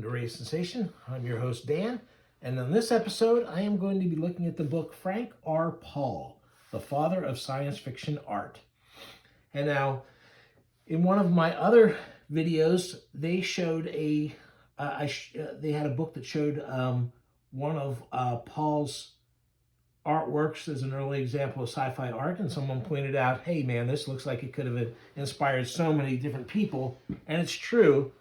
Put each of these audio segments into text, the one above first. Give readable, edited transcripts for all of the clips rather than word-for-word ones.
welcome to Raise Sensation. I'm your host, Dan, and in this episode, I am going to be looking at the book Frank R. Paul, the father of science fiction art. And now, in one of my other videos, they showed they had a book that showed one of Paul's artworks as an early example of sci-fi art, and someone pointed out, hey man, this looks like it could have inspired so many different people, and it's true.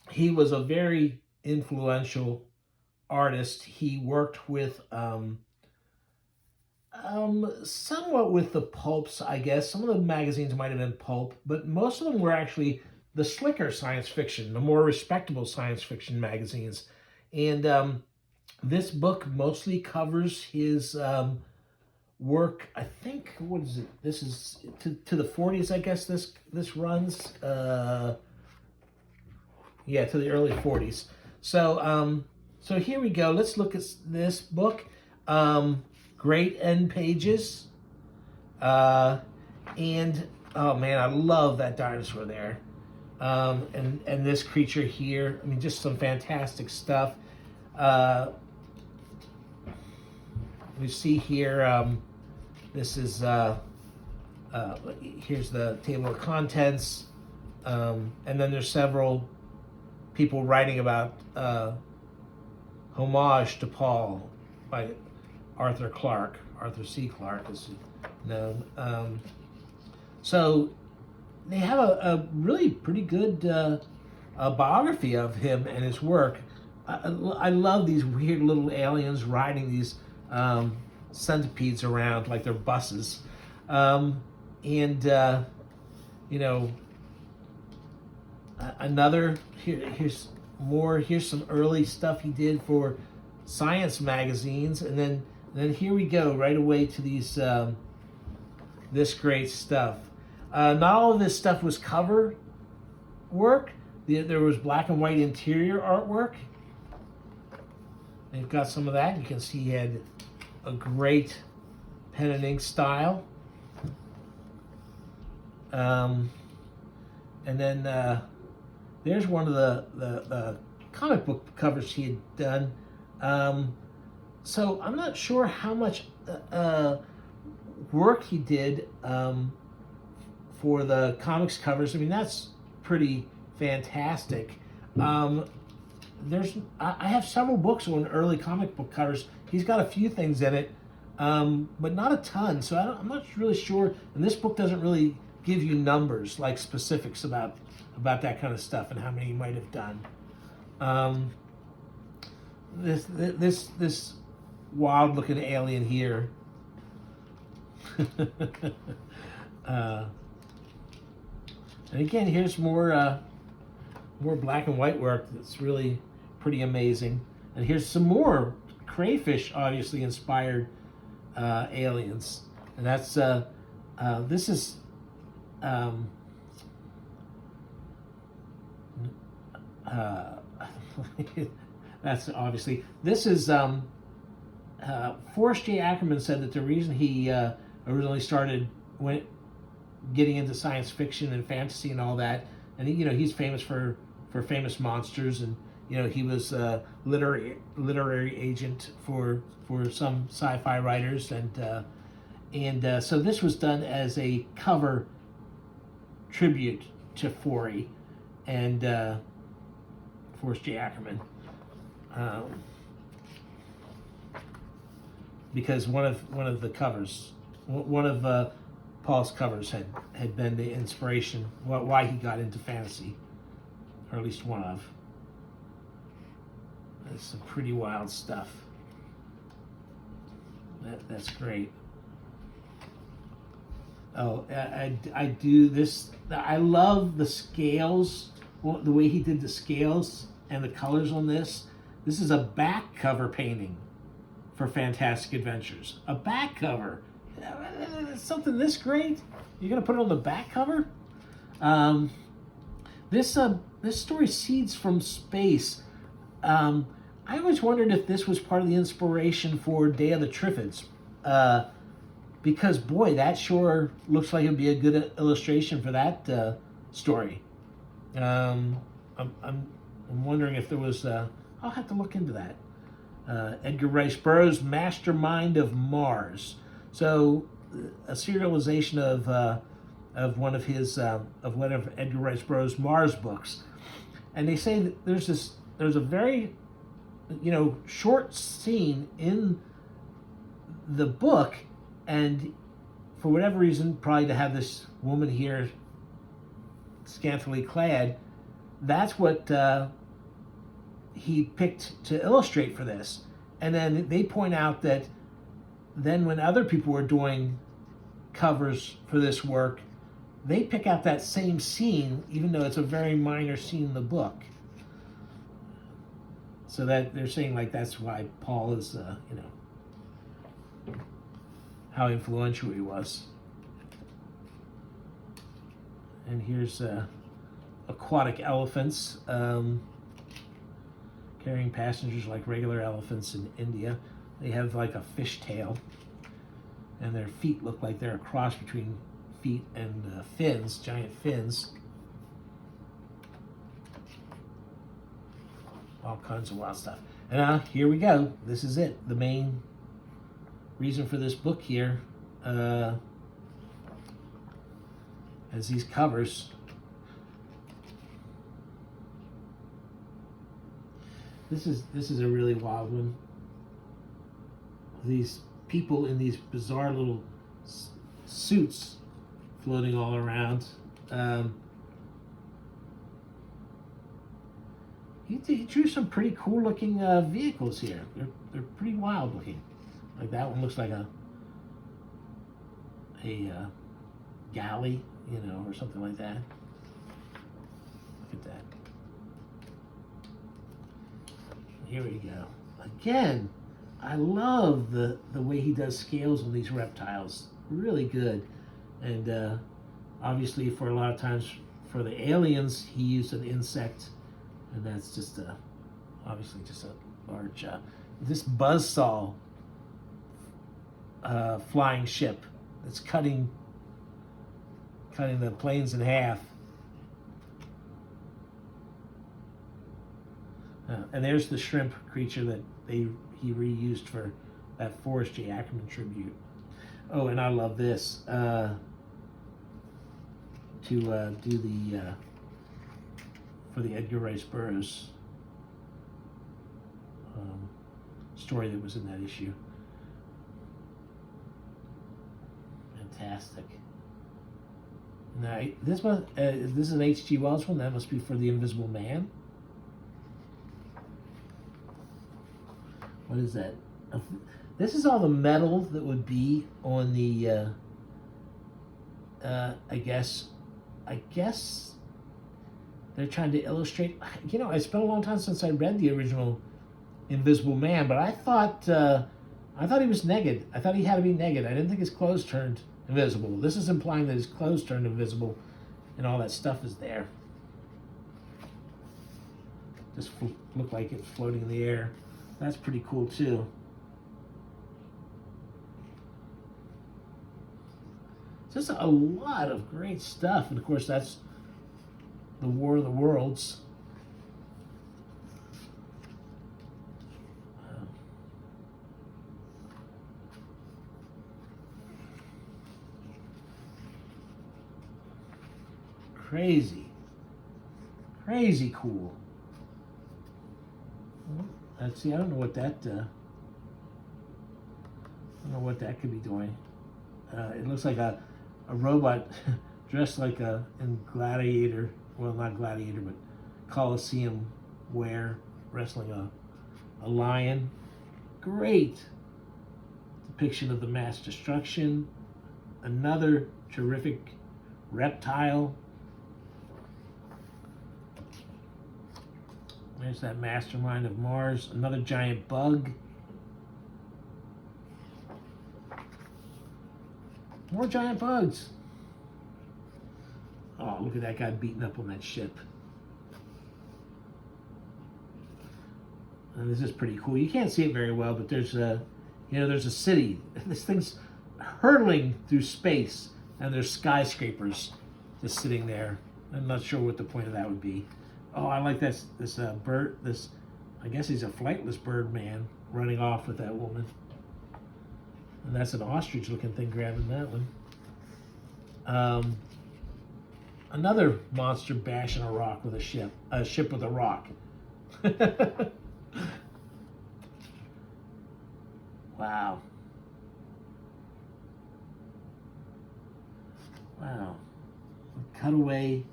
He was a very influential artist. He worked with somewhat with the pulps, I guess. Some of the magazines might have been pulp, but most of them were actually the slicker science fiction, the more respectable science fiction magazines. And this book mostly covers his work. I think, what is it? This is to the 40s, I guess. This runs. Yeah, to the early 40s. So so here we go. Let's look at this book. Great end pages. And oh man, I love that dinosaur there. And this creature here. I mean, just some fantastic stuff. We see here, this is, here's the table of contents. And then there's several people writing about homage to Paul by Arthur C. Clarke is known. So they have a really pretty good biography of him and his work. I love these weird little aliens riding these centipedes around like they're buses. Here's some early stuff he did for science magazines, and then here we go right away to these this great stuff. Not all of this stuff was cover work. There was black and white interior artwork. They've got some of that. You can see he had a great pen and ink style. And then there's one of the comic book covers he had done. So I'm not sure how much work he did for the comics covers. I mean, that's pretty fantastic. I have several books on early comic book covers. He's got a few things in it, but not a ton. So I'm not really sure. And this book doesn't really give you numbers, like specifics about that kind of stuff and how many he might have done. This wild looking alien here. And again, here's more black and white work that's really pretty amazing. And here's some more crayfish, obviously inspired aliens. And that's this is that's obviously, this is Forrest J. Ackerman said that the reason he originally started getting into science fiction and fantasy and all that, and he's famous for famous monsters, and he was a literary agent for some sci-fi writers, and so this was done as a cover tribute to Forey and Forrest J. Ackerman, because one of the covers, one of Paul's covers had been the inspiration why he got into fantasy, or at least one of. That's some pretty wild stuff. That's great. Oh, I do this. I love the scales, the way he did the scales and the colors on this. This is a back cover painting for Fantastic Adventures. A back cover. Something this great? You're gonna put it on the back cover? This story, Seeds from Space. I always wondered if this was part of the inspiration for Day of the Triffids, because boy, that sure looks like it'd be a good illustration for that story. I'm wondering if there was, I'll have to look into that. Edgar Rice Burroughs' Mastermind of Mars. So a serialization of one of his, of one of Edgar Rice Burroughs' Mars books. And they say that there's a very, short scene in the book, and for whatever reason, probably to have this woman here scantily clad, that's what he picked to illustrate for this. And then they point out that then when other people were doing covers for this work, they pick out that same scene, even though it's a very minor scene in the book. So that they're saying like that's why Paul is, how influential he was. And here's aquatic elephants carrying passengers like regular elephants in India. They have like a fish tail, and their feet look like they're a cross between feet and fins, giant fins. All kinds of wild stuff. And here we go. This is it. The main reason for this book here, as these covers. This is a really wild one. These people in these bizarre little suits floating all around. He drew some pretty cool looking vehicles here. They're pretty wild looking. Like that one looks like a galley, or something like that. Look at that. Here we go. Again, I love the way he does scales on these reptiles. Really good. And obviously for a lot of times for the aliens, he used an insect. And that's just obviously just a large, this buzzsaw flying ship that's cutting the planes in half. And there's the shrimp creature that he reused for that Forrest J. Ackerman tribute. Oh, and I love this to do the for the Edgar Rice Burroughs story that was in that issue. Fantastic. Now this is an H.G. Wells one. That must be for The Invisible Man. What is that? This is all the metal that would be on the. I guess they're trying to illustrate. It's been a long time since I read the original Invisible Man, but I thought he was naked. I thought he had to be naked. I didn't think his clothes turned invisible. This is implying that his clothes turned invisible, and all that stuff is there. Just look like it's floating in the air. That's pretty cool too. Just a lot of great stuff, and of course that's the War of the Worlds. Crazy cool. Let's see. I don't know what that could be doing. It looks like a robot dressed like in gladiator. Well, not gladiator, but Colosseum wear, wrestling a lion. Great depiction of the mass destruction. Another terrific reptile. There's that Mastermind of Mars. Another giant bug. More giant bugs. Oh, look at that guy beating up on that ship. And this is pretty cool. You can't see it very well, but there's a city. This thing's hurtling through space, and there's skyscrapers just sitting there. I'm not sure what the point of that would be. Oh, I like this bird. This, I guess he's a flightless bird man running off with that woman. And that's an ostrich-looking thing grabbing that one. Another monster bashing a rock with a ship with a rock. Wow. Wow. Cutaway.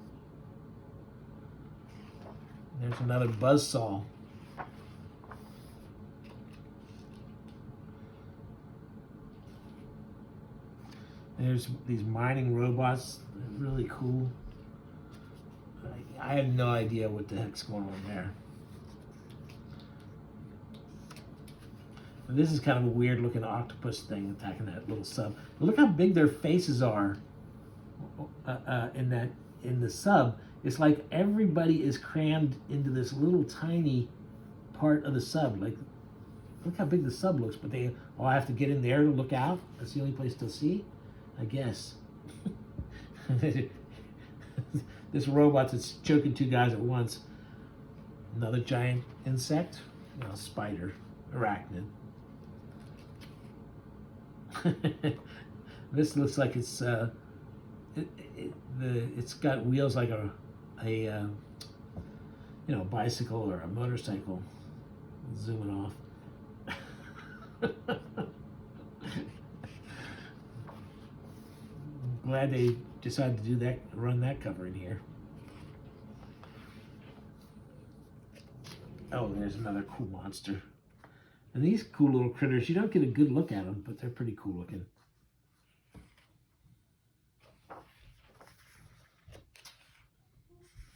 There's another buzzsaw. There's these mining robots. They're really cool. I have no idea what the heck's going on there. And this is kind of a weird looking octopus thing attacking that little sub. But look how big their faces are in the sub. It's like everybody is crammed into this little tiny part of the sub. Like, look how big the sub looks, but they all have to get in there to look out. That's the only place to see, I guess. This robot that's choking two guys at once. Another giant insect, spider, arachnid. This looks like it's it's got wheels like a bicycle or a motorcycle. Zooming off. I'm glad they decided to do that, run that cover in here. Oh, there's another cool monster. And these cool little critters, you don't get a good look at them, but they're pretty cool looking.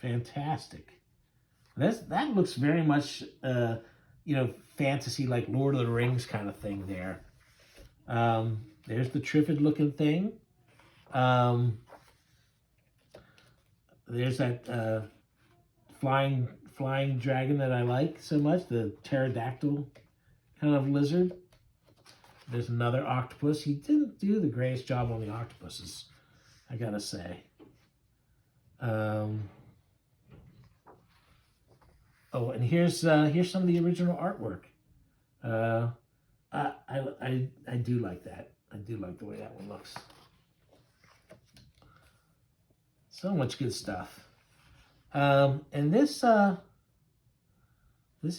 Fantastic. That looks very much, fantasy, like Lord of the Rings kind of thing there. There's the Triffid looking thing. There's that flying dragon that I like so much, the pterodactyl kind of lizard. There's another octopus. He didn't do the greatest job on the octopuses, I gotta say. Oh, and here's some of the original artwork. I do like that. I do like the way that one looks. So much good stuff. And this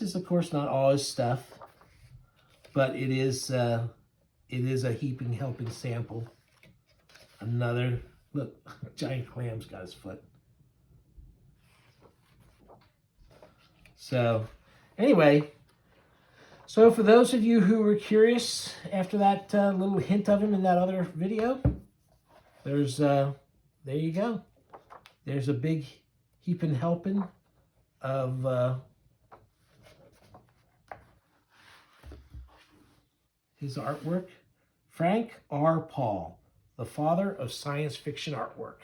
is of course not all his stuff, but it is a heaping helping sample. Another look, giant clam's got his foot. So anyway, so for those of you who were curious after that little hint of him in that other video, there's there you go. There's a big heaping helping of his artwork. Frank R. Paul, the father of science fiction artwork.